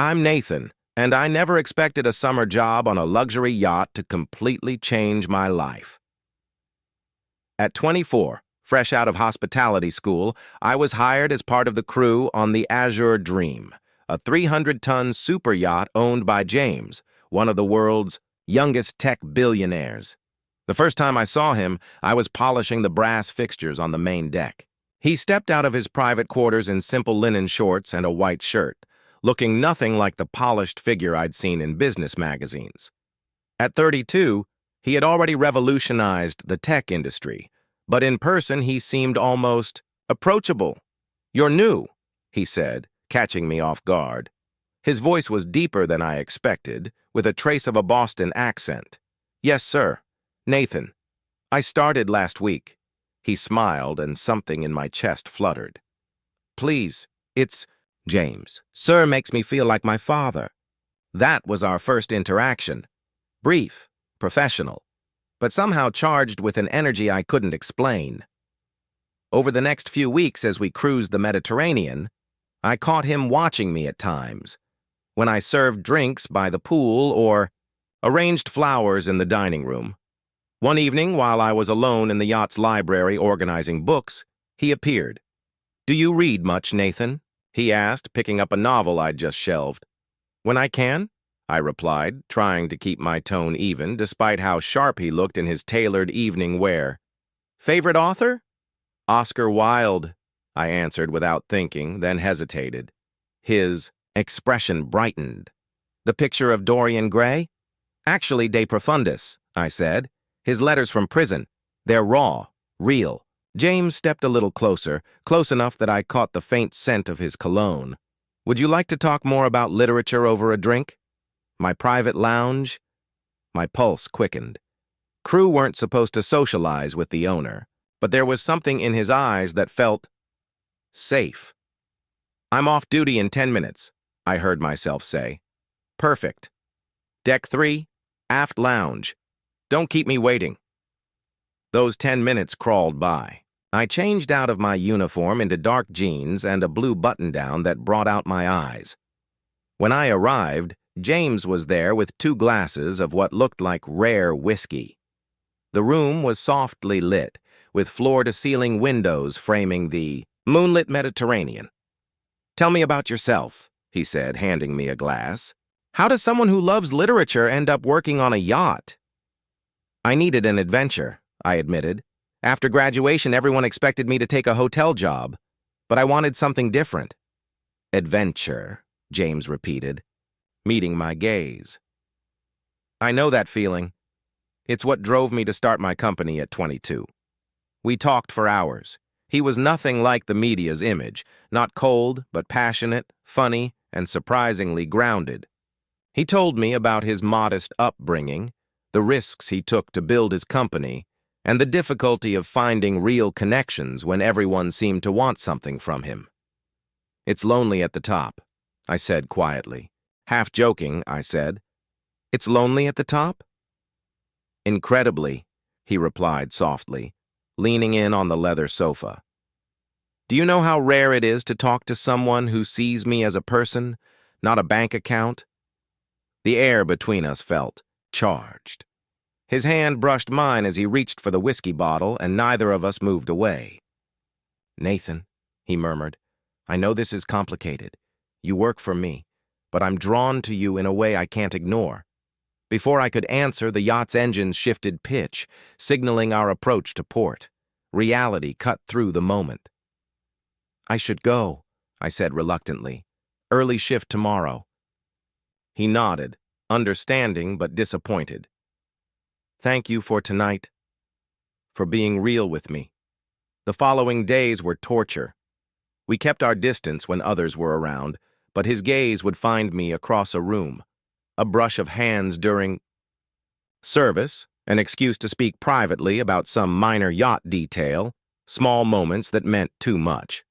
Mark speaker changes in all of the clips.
Speaker 1: I'm Nathan, and I never expected a summer job on a luxury yacht to completely change my life. At 24, fresh out of hospitality school, I was hired as part of the crew on the Azure Dream, a 300-ton super yacht owned by James, one of the world's youngest tech billionaires. The first time I saw him, I was polishing the brass fixtures on the main deck. He stepped out of his private quarters in simple linen shorts and a white shirt, looking nothing like the polished figure I'd seen in business magazines. At 32, he had already revolutionized the tech industry, but in person he seemed almost approachable. "You're new," he said, catching me off guard. His voice was deeper than I expected, with a trace of a Boston accent. "Yes, sir. Nathan. I started last week." He smiled, and something in my chest fluttered. "Please, it's James. Sir makes me feel like my father." That was our first interaction. Brief, professional, but somehow charged with an energy I couldn't explain. Over the next few weeks as we cruised the Mediterranean, I caught him watching me at times, when I served drinks by the pool or arranged flowers in the dining room. One evening, while I was alone in the yacht's library organizing books, he appeared. "Do you read much, Nathan?" he asked, picking up a novel I'd just shelved. "When I can," I replied, trying to keep my tone even, despite how sharp he looked in his tailored evening wear. "Favorite author?" "Oscar Wilde," I answered without thinking, then hesitated. His expression brightened. "The Picture of Dorian Gray?" "Actually, De Profundis," I said. "His letters from prison. They're raw, real." James stepped a little closer, close enough that I caught the faint scent of his cologne. "Would you like to talk more about literature over a drink? My private lounge?" My pulse quickened. Crew weren't supposed to socialize with the owner, but there was something in his eyes that felt safe. "I'm off duty in 10 minutes, I heard myself say. "Perfect. Deck 3, aft lounge. Don't keep me waiting." Those 10 minutes crawled by. I changed out of my uniform into dark jeans and a blue button-down that brought out my eyes. When I arrived, James was there with 2 glasses of what looked like rare whiskey. The room was softly lit, with floor-to-ceiling windows framing the moonlit Mediterranean. "Tell me about yourself," he said, handing me a glass. "How does someone who loves literature end up working on a yacht?" "I needed an adventure," I admitted. "After graduation, everyone expected me to take a hotel job, but I wanted something different." "Adventure," James repeated, meeting my gaze. "I know that feeling. It's what drove me to start my company at 22. We talked for hours. He was nothing like the media's image, not cold, but passionate, funny, and surprisingly grounded. He told me about his modest upbringing, the risks he took to build his company, and the difficulty of finding real connections when everyone seemed to want something from him. "It's lonely at the top," I said quietly. Half joking, I said, "It's lonely at the top?" "Incredibly," he replied softly, leaning in on the leather sofa. "Do you know how rare it is to talk to someone who sees me as a person, not a bank account?" The air between us felt charged. His hand brushed mine as he reached for the whiskey bottle, and neither of us moved away. "Nathan," he murmured, "I know this is complicated. You work for me, but I'm drawn to you in a way I can't ignore." Before I could answer, the yacht's engines shifted pitch, signaling our approach to port. Reality cut through the moment. "I should go," I said reluctantly. "Early shift tomorrow." He nodded, understanding but disappointed. "Thank you for tonight, for being real with me." The following days were torture. We kept our distance when others were around, but his gaze would find me across a room, a brush of hands during service, an excuse to speak privately about some minor yacht detail, small moments that meant too much.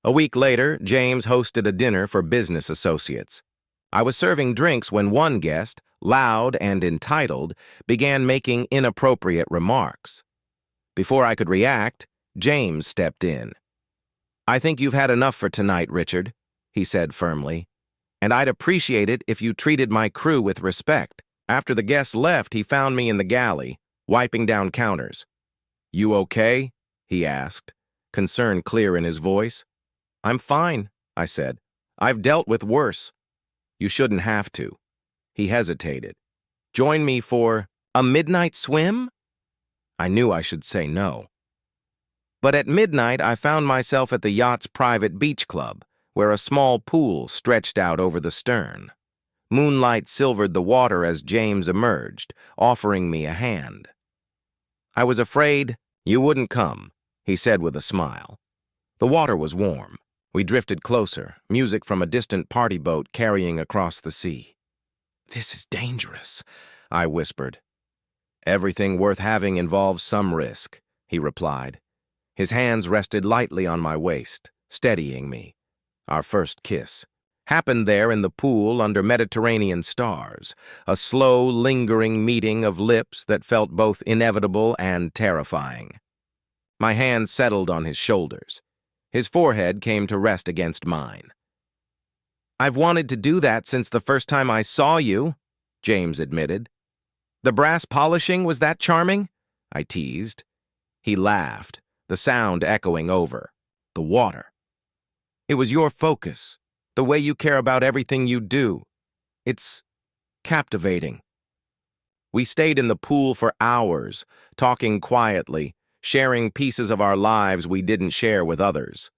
Speaker 1: A week later, James hosted a dinner for business associates. I was serving drinks when one guest, loud and entitled, began making inappropriate remarks. Before I could react, James stepped in. "I think you've had enough for tonight, Richard," he said firmly. and I'd appreciate it if you treated my crew with respect. After the guests left, he found me in the galley, wiping down counters. "You okay?" he asked, concern clear in his voice. "I'm fine," I said. "I've dealt with worse." "You shouldn't have to." He hesitated. "Join me for a midnight swim?" I knew I should say no. But at midnight, I found myself at the yacht's private beach club, where a small pool stretched out over the stern. Moonlight silvered the water as James emerged, offering me a hand. "I was afraid you wouldn't come," he said with a smile. The water was warm. We drifted closer, music from a distant party boat carrying across the sea. "This is dangerous," I whispered. "Everything worth having involves some risk," he replied. His hands rested lightly on my waist, steadying me. Our first kiss happened there in the pool under Mediterranean stars, a slow, lingering meeting of lips that felt both inevitable and terrifying. My hand settled on his shoulders. His forehead came to rest against mine. "I've wanted to do that since the first time I saw you," James admitted. "The brass polishing, was that charming?" I teased. He laughed, the sound echoing over. "The water. It was your focus, the way you care about everything you do. It's captivating." We stayed in the pool for hours, talking quietly, sharing pieces of our lives we didn't share with others.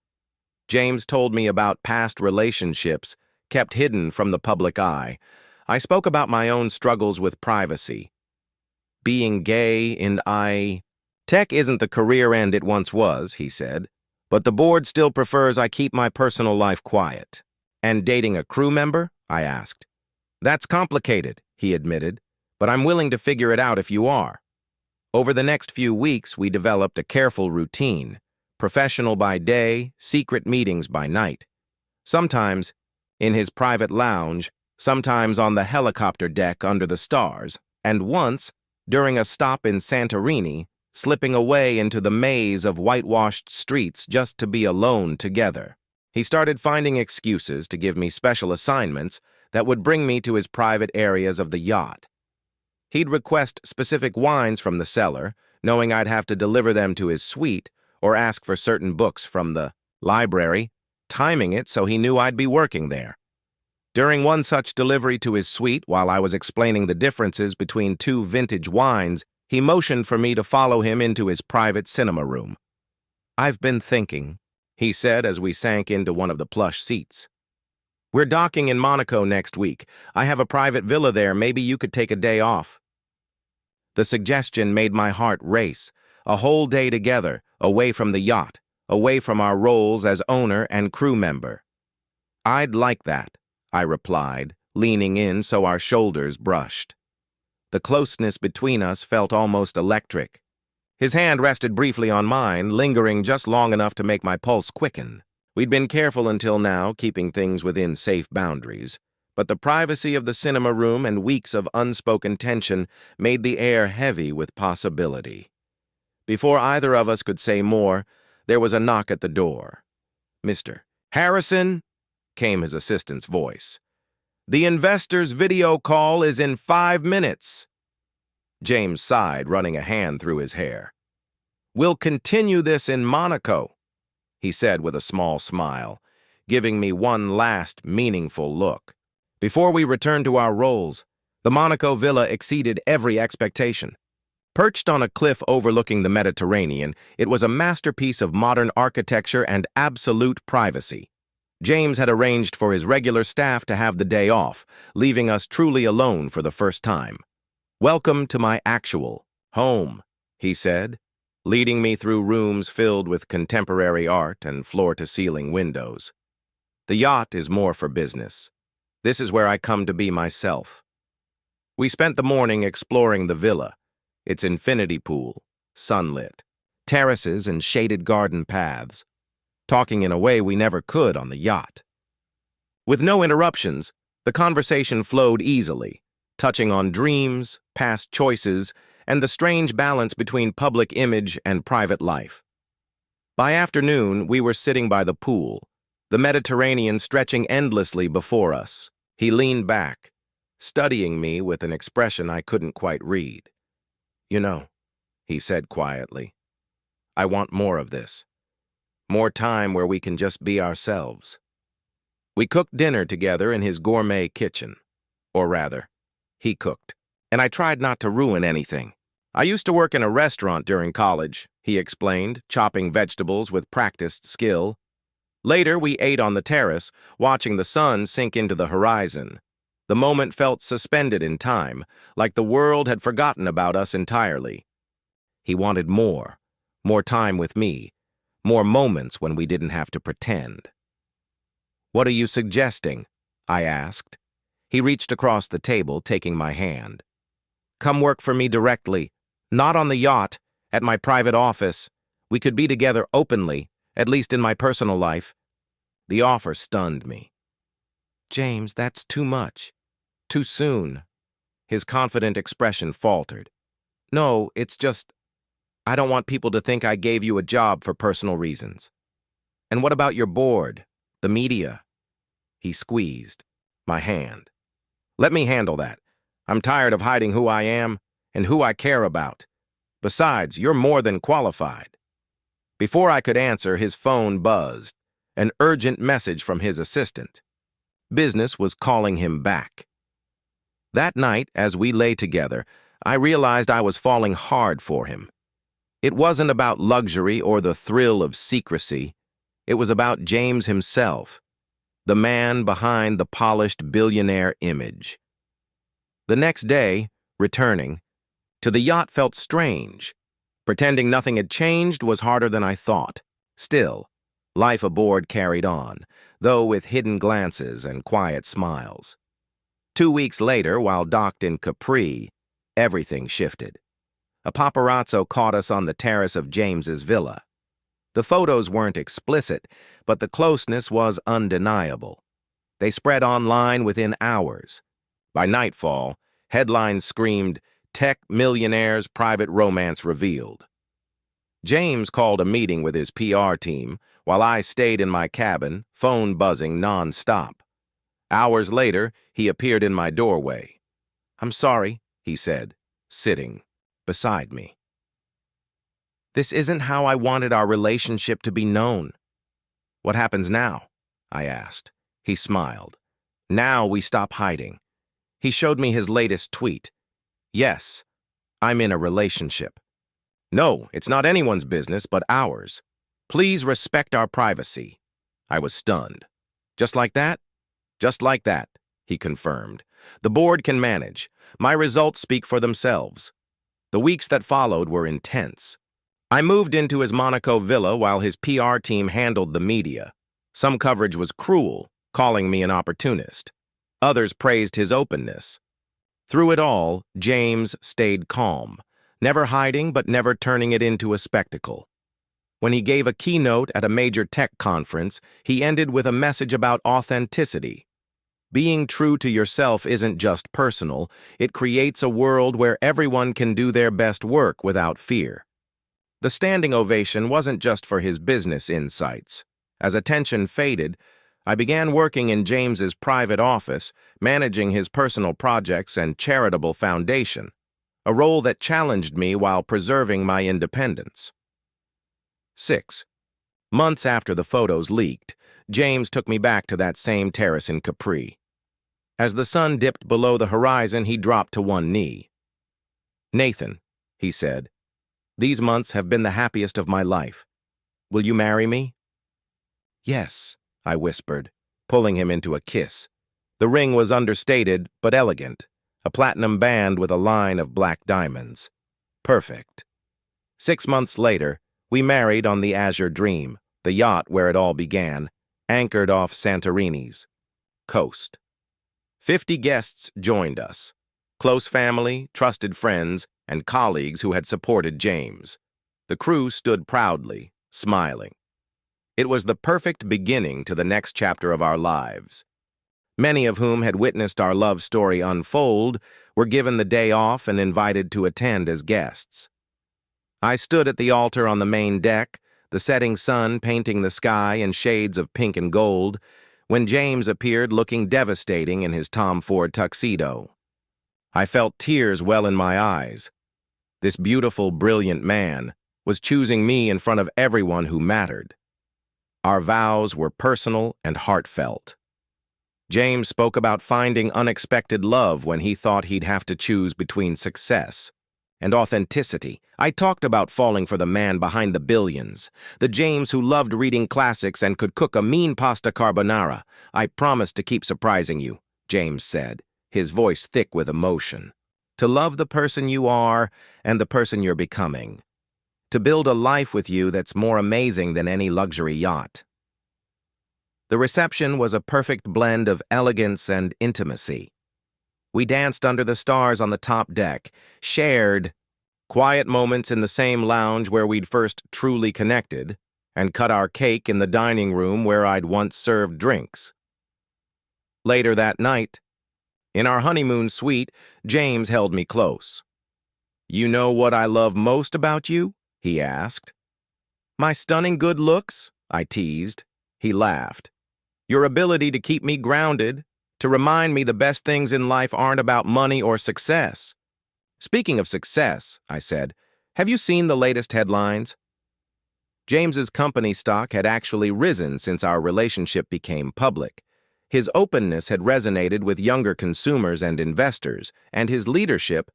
Speaker 1: James told me about past relationships, kept hidden from the public eye. I spoke about my own struggles with privacy. Being gay and Tech isn't the career end it once was, he said, but the board still prefers I keep my personal life quiet. "And dating a crew member?" I asked. "That's complicated," he admitted, "but I'm willing to figure it out if you are." Over the next few weeks, we developed a careful routine, professional by day, secret meetings by night. Sometimes in his private lounge, sometimes on the helicopter deck under the stars, and once, during a stop in Santorini, slipping away into the maze of whitewashed streets just to be alone together. He started finding excuses to give me special assignments that would bring me to his private areas of the yacht. He'd request specific wines from the cellar, knowing I'd have to deliver them to his suite, or ask for certain books from the library, timing it so he knew I'd be working there. During one such delivery to his suite, while I was explaining the differences between two vintage wines, he motioned for me to follow him into his private cinema room. "I've been thinking," he said as we sank into one of the plush seats. "We're docking in Monaco next week. I have a private villa there. Maybe you could take a day off." The suggestion made my heart race. A whole day together, away from the yacht, away from our roles as owner and crew member. "I'd like that," I replied, leaning in so our shoulders brushed. The closeness between us felt almost electric. His hand rested briefly on mine, lingering just long enough to make my pulse quicken. We'd been careful until now, keeping things within safe boundaries, but the privacy of the cinema room and weeks of unspoken tension made the air heavy with possibility. Before either of us could say more, there was a knock at the door. "Mr. Harrison," came his assistant's voice. "The investor's video call is in 5 minutes." James sighed, running a hand through his hair. "We'll continue this in Monaco," he said with a small smile, giving me one last meaningful look. Before we returned to our roles, the Monaco villa exceeded every expectation. Perched on a cliff overlooking the Mediterranean, it was a masterpiece of modern architecture and absolute privacy. James had arranged for his regular staff to have the day off, leaving us truly alone for the first time. "Welcome to my actual home," he said, leading me through rooms filled with contemporary art and floor-to-ceiling windows. "The yacht is more for business. This is where I come to be myself." We spent the morning exploring the villa, its infinity pool, sunlit, terraces and shaded garden paths, talking in a way we never could on the yacht. With no interruptions, the conversation flowed easily, touching on dreams, past choices, and the strange balance between public image and private life. By afternoon, we were sitting by the pool, the Mediterranean stretching endlessly before us. He leaned back, studying me with an expression I couldn't quite read. "You know," he said quietly, "I want more of this. More time where we can just be ourselves." We cooked dinner together in his gourmet kitchen. Or rather, he cooked, and I tried not to ruin anything. "I used to work in a restaurant during college," he explained, chopping vegetables with practiced skill. Later, we ate on the terrace, watching the sun sink into the horizon. The moment felt suspended in time, like the world had forgotten about us entirely. He wanted more time with me, more moments when we didn't have to pretend. "What are you suggesting?" I asked. He reached across the table, taking my hand. "Come work for me directly, not on the yacht, at my private office. We could be together openly, at least in my personal life." The offer stunned me. "James, that's too much. Too soon." His confident expression faltered. "No, it's just, I don't want people to think I gave you a job for personal reasons." "And what about your board, the media?" He squeezed my hand. "Let me handle that. I'm tired of hiding who I am and who I care about. Besides, you're more than qualified." Before I could answer, his phone buzzed, an urgent message from his assistant. Business was calling him back. That night, as we lay together, I realized I was falling hard for him. It wasn't about luxury or the thrill of secrecy. It was about James himself, the man behind the polished billionaire image. The next day, returning to the yacht felt strange. Pretending nothing had changed was harder than I thought. Still, life aboard carried on, though with hidden glances and quiet smiles. 2 weeks later, while docked in Capri, everything shifted. A paparazzo caught us on the terrace of James's villa. The photos weren't explicit, but the closeness was undeniable. They spread online within hours. By nightfall, headlines screamed, "Tech millionaire's private romance revealed." James called a meeting with his PR team, while I stayed in my cabin, phone buzzing non-stop. Hours later, he appeared in my doorway. "I'm sorry," he said, sitting beside me. "This isn't how I wanted our relationship to be known." "What happens now?" I asked. He smiled. "Now we stop hiding." He showed me his latest tweet. "Yes, I'm in a relationship. No, it's not anyone's business but ours. Please respect our privacy." I was stunned. "Just like that?" "Just like that," he confirmed. "The board can manage. My results speak for themselves." The weeks that followed were intense. I moved into his Monaco villa while his PR team handled the media. Some coverage was cruel, calling me an opportunist. Others praised his openness. Through it all, James stayed calm, never hiding but never turning it into a spectacle. When he gave a keynote at a major tech conference, he ended with a message about authenticity. Being true to yourself isn't just personal, it creates a world where everyone can do their best work without fear. The standing ovation wasn't just for his business insights. As attention faded, I began working in James's private office, managing his personal projects and charitable foundation, a role that challenged me while preserving my independence. 6. Months after the photos leaked, James took me back to that same terrace in Capri. As the sun dipped below the horizon, he dropped to one knee. "Nathan," he said, "these months have been the happiest of my life. Will you marry me?" "Yes," I whispered, pulling him into a kiss. The ring was understated but elegant, a platinum band with a line of black diamonds. Perfect. 6 months later, we married on the Azure Dream, the yacht where it all began, anchored off Santorini's coast. 50 guests joined us, close family, trusted friends, and colleagues who had supported James. The crew stood proudly, smiling. It was the perfect beginning to the next chapter of our lives. Many of whom had witnessed our love story unfold were given the day off and invited to attend as guests. I stood at the altar on the main deck, the setting sun painting the sky in shades of pink and gold, when James appeared looking devastating in his Tom Ford tuxedo. I felt tears well in my eyes. This beautiful, brilliant man was choosing me in front of everyone who mattered. Our vows were personal and heartfelt. James spoke about finding unexpected love when he thought he'd have to choose between success and authenticity. I talked about falling for the man behind the billions, the James who loved reading classics and could cook a mean pasta carbonara. I promised to keep surprising you, James said, his voice thick with emotion. To love the person you are and the person you're becoming. To build a life with you that's more amazing than any luxury yacht. The reception was a perfect blend of elegance and intimacy. We danced under the stars on the top deck, shared quiet moments in the same lounge where we'd first truly connected, and cut our cake in the dining room where I'd once served drinks. Later that night, in our honeymoon suite, James held me close. "You know what I love most about you?" he asked. "My stunning good looks," I teased. He laughed. "Your ability to keep me grounded, to remind me the best things in life aren't about money or success." "Speaking of success," I said, "have you seen the latest headlines?" James's company stock had actually risen since our relationship became public. His openness had resonated with younger consumers and investors, and his leadership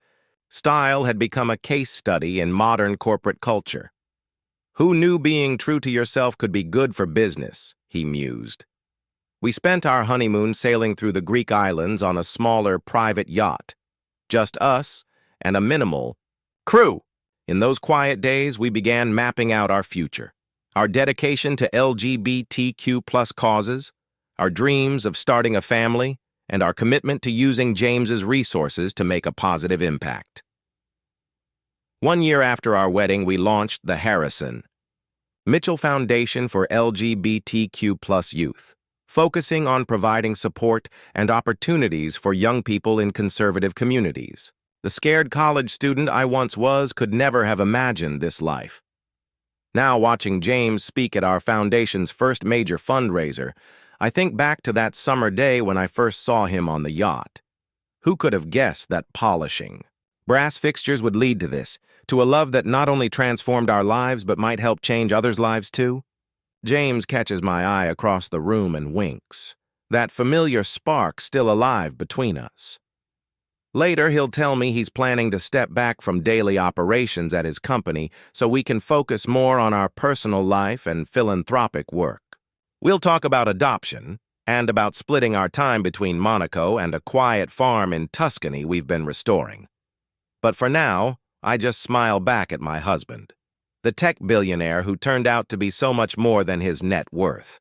Speaker 1: style had become a case study in modern corporate culture. "Who knew being true to yourself could be good for business?" he mused. We spent our honeymoon sailing through the Greek islands on a smaller, private yacht. Just us and a minimal crew. In those quiet days, we began mapping out our future. Our dedication to LGBTQ+ causes, our dreams of starting a family, and our commitment to using James's resources to make a positive impact. 1 year after our wedding, we launched the Harrison Mitchell Foundation for LGBTQ+ youth, focusing on providing support and opportunities for young people in conservative communities. The scared college student I once was could never have imagined this life. Now, watching James speak at our foundation's first major fundraiser, I think back to that summer day when I first saw him on the yacht. Who could have guessed that polishing brass fixtures would lead to this, to a love that not only transformed our lives but might help change others' lives too? James catches my eye across the room and winks, that familiar spark still alive between us. Later, he'll tell me he's planning to step back from daily operations at his company so we can focus more on our personal life and philanthropic work. We'll talk about adoption and about splitting our time between Monaco and a quiet farm in Tuscany we've been restoring. But for now, I just smile back at my husband, the tech billionaire who turned out to be so much more than his net worth.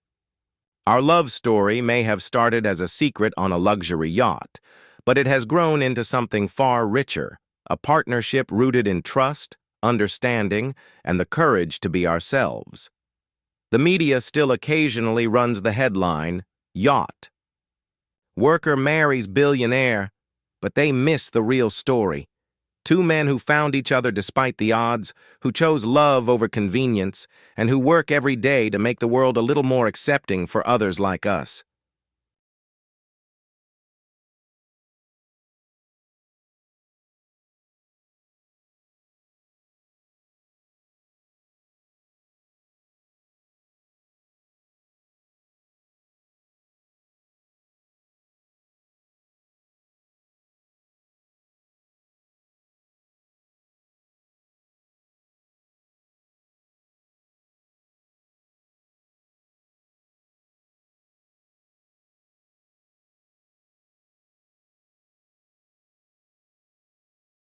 Speaker 1: Our love story may have started as a secret on a luxury yacht, but it has grown into something far richer, a partnership rooted in trust, understanding, and the courage to be ourselves. The media still occasionally runs the headline, "Yacht. Worker marries billionaire," but they miss the real story. Two men who found each other despite the odds, who chose love over convenience, and who work every day to make the world a little more accepting for others like us.